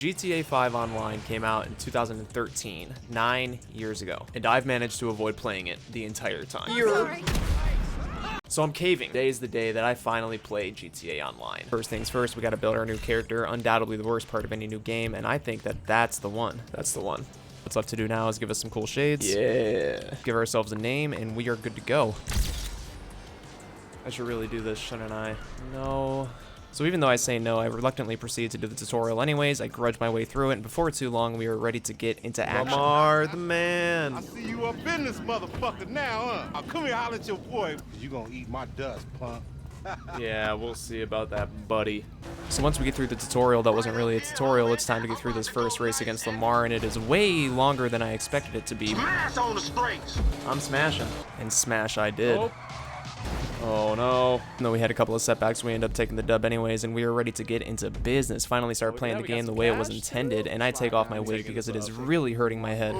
GTA 5 Online came out in 2013, 9 years ago, and I've managed to avoid playing it the entire time. So I'm caving. Today is the day that I finally played GTA Online. First things first, we gotta build our new character, undoubtedly the worst part of any new game, and I think that that's the one. That's the one. What's left to do now is give us some cool shades. Yeah. Give ourselves a name, and we are good to go. I should really do this, shouldn't I? No. So even though I say no, I reluctantly proceed to do the tutorial anyways. I grudge my way through it, and before too long, we are ready to get into action. Lamar, the man. I see you up in this motherfucker now, huh? I'll come here, holler at your boy. You gonna eat my dust, punk. Yeah, we'll see about that, buddy. So once we get through the tutorial, that wasn't really a tutorial, it's time to get through this first race against Lamar, and it is way longer than I expected it to be. Smash on the straights. I'm smashing. And smash I did. Oh no. Even though we had a couple of setbacks, we ended up taking the dub anyways, and we were ready to get into business. Finally start playing the game the way it was intended, and I take off my wig because it is really hurting my head.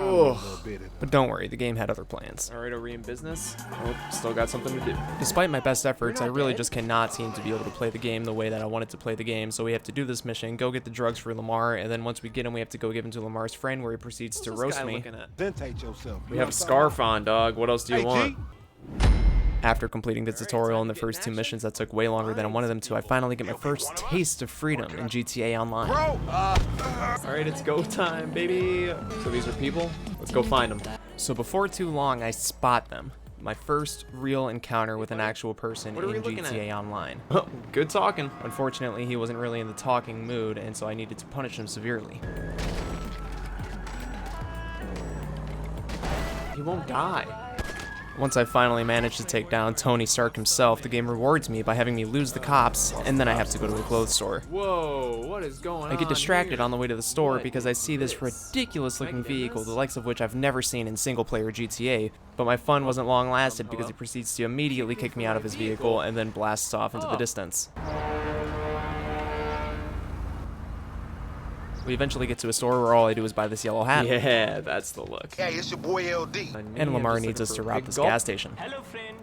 But don't worry, the game had other plans. Alright, are we in business? Oh, still got something to do. Despite my best efforts, I really just cannot seem to be able to play the game the way that I wanted to play the game, so we have to do this mission, go get the drugs for Lamar, and then once we get him, we have to go give him to Lamar's friend where he proceeds to roast me. We have a scarf on, dog. What else do you want? After completing the tutorial and the first 2 missions that took way longer than I wanted them to, I finally get my first taste of freedom in GTA Online. Alright, it's go time, baby. So these are people? Let's go find them. So before too long, I spot them. My first real encounter with an actual person in GTA Online. Good talking. Unfortunately, he wasn't really in the talking mood, and so I needed to punish him severely. He won't die. Once I finally managed to take down Tony Stark himself, the game rewards me by having me lose the cops, and then I have to go to a clothes store. Whoa, what is going on? I get distracted on the way to the store because I see this ridiculous looking vehicle, the likes of which I've never seen in single player GTA, but my fun wasn't long lasted because he proceeds to immediately kick me out of his vehicle and then blasts off into the distance. We eventually get to a store where all I do is buy this yellow hat. Yeah, that's the look. Hey, it's your boy LD. And Lamar needs us to rob this gas station. Hello, friend.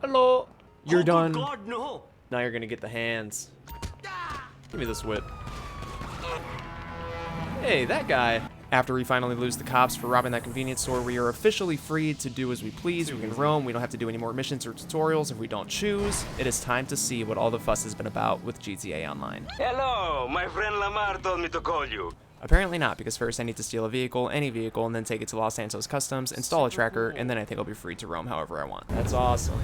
Hello. You're done. God, no. Now you're gonna get the hands. Give me this whip. Hey, that guy. After we finally lose the cops for robbing that convenience store, we are officially free to do as we please. We can roam. We don't have to do any more missions or tutorials if we don't choose. It is time to see what all the fuss has been about with GTA Online. Hello, my friend Lamar told me to call you. Apparently not, because first I need to steal a vehicle, any vehicle, and then take it to Los Santos Customs, install a tracker, and then I think I'll be free to roam however I want. That's awesome.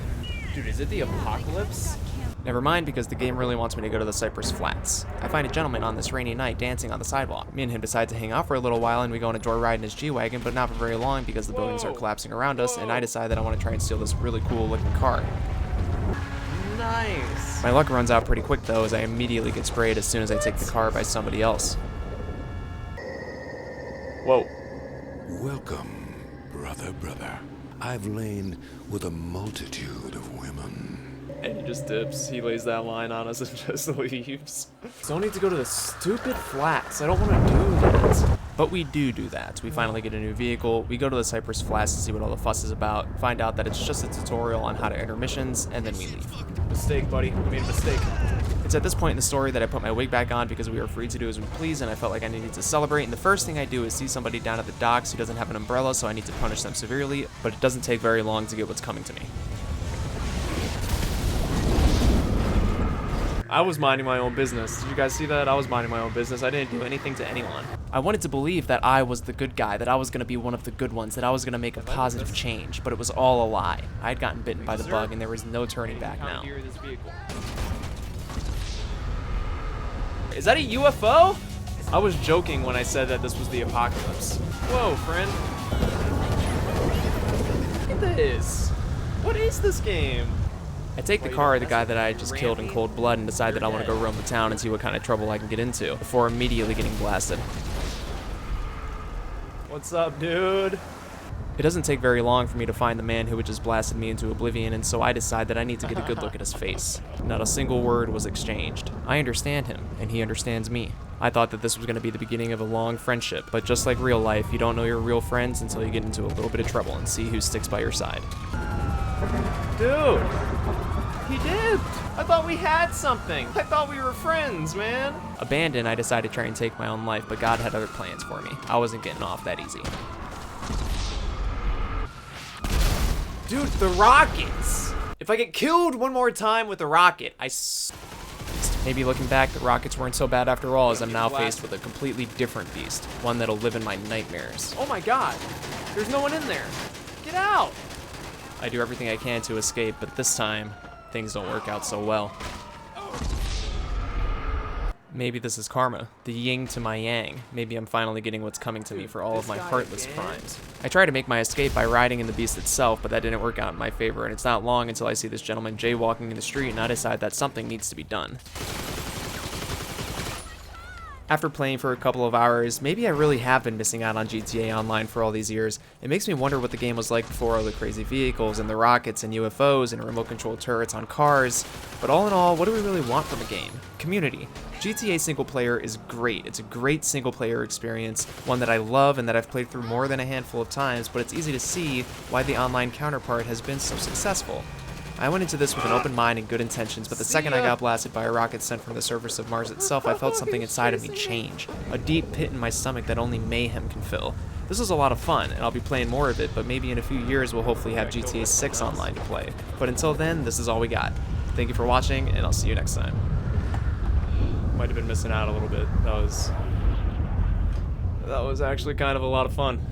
Dude, is it the apocalypse? Never mind, because the game really wants me to go to the Cypress Flats. I find a gentleman on this rainy night dancing on the sidewalk. Me and him decide to hang out for a little while, and we go on a joyride in his G-Wagon, but not for very long because the buildings are collapsing around us, and I decide that I want to try and steal this really cool looking car. Nice. My luck runs out pretty quick though, as I immediately get sprayed as soon as I take the car by somebody else. Whoa. Welcome, brother. I've lain with a multitude of women. And he just dips. He lays that line on us and just leaves. Don't need to go to the stupid flats. I don't want to do that. But we do that. We finally get a new vehicle. We go to the Cypress Flats to see what all the fuss is about. Find out that it's just a tutorial on how to enter missions, and then we leave. Mistake, buddy. We made a mistake. It's at this point in the story that I put my wig back on because we were free to do as we please, and I felt like I needed to celebrate. And the first thing I do is see somebody down at the docks who doesn't have an umbrella, so I need to punish them severely. But it doesn't take very long to get what's coming to me. I was minding my own business. Did you guys see that? I was minding my own business. I didn't do anything to anyone. I wanted to believe that I was the good guy, that I was going to be one of the good ones, that I was going to make a positive change, but it was all a lie. I had gotten bitten by the bug, and there was no turning back now. Is that a UFO? I was joking when I said that this was the apocalypse. Whoa, friend. Look at this. What is this game? I take the car of the guy that I just killed in cold blood and decide that I want to go roam the town and see what kind of trouble I can get into before immediately getting blasted. What's up, dude? It doesn't take very long for me to find the man who had just blasted me into oblivion, and so I decide that I need to get a good look at his face. Not a single word was exchanged. I understand him, and he understands me. I thought that this was going to be the beginning of a long friendship, but just like real life, you don't know your real friends until you get into a little bit of trouble and see who sticks by your side. Dude! He did! I thought we had something! I thought we were friends, man! Abandoned, I decided to try and take my own life, but God had other plans for me. I wasn't getting off that easy. Dude, the rockets! If I get killed one more time with a rocket, Maybe looking back, the rockets weren't so bad after all, as I'm now faced with a completely different beast. One that'll live in my nightmares. Oh my god! There's no one in there! Get out! I do everything I can to escape, but this time, things don't work out so well. Maybe this is karma, the yin to my yang. Maybe I'm finally getting what's coming to me for all of my heartless crimes. I try to make my escape by riding in the beast itself, but that didn't work out in my favor, and it's not long until I see this gentleman jaywalking in the street and I decide that something needs to be done. After playing for a couple of hours, maybe I really have been missing out on GTA Online for all these years. It makes me wonder what the game was like before all the crazy vehicles and the rockets and UFOs and remote control turrets on cars. But all in all, what do we really want from a game? Community. GTA single player is great. It's a great single player experience, one that I love and that I've played through more than a handful of times, but it's easy to see why the online counterpart has been so successful. I went into this with an open mind and good intentions, but the second I got blasted by a rocket sent from the surface of Mars itself, I felt something inside of me change. A deep pit in my stomach that only mayhem can fill. This was a lot of fun, and I'll be playing more of it, but maybe in a few years we'll hopefully have GTA 6 online to play. But until then, this is all we got. Thank you for watching, and I'll see you next time. Might have been missing out a little bit. That was actually kind of a lot of fun.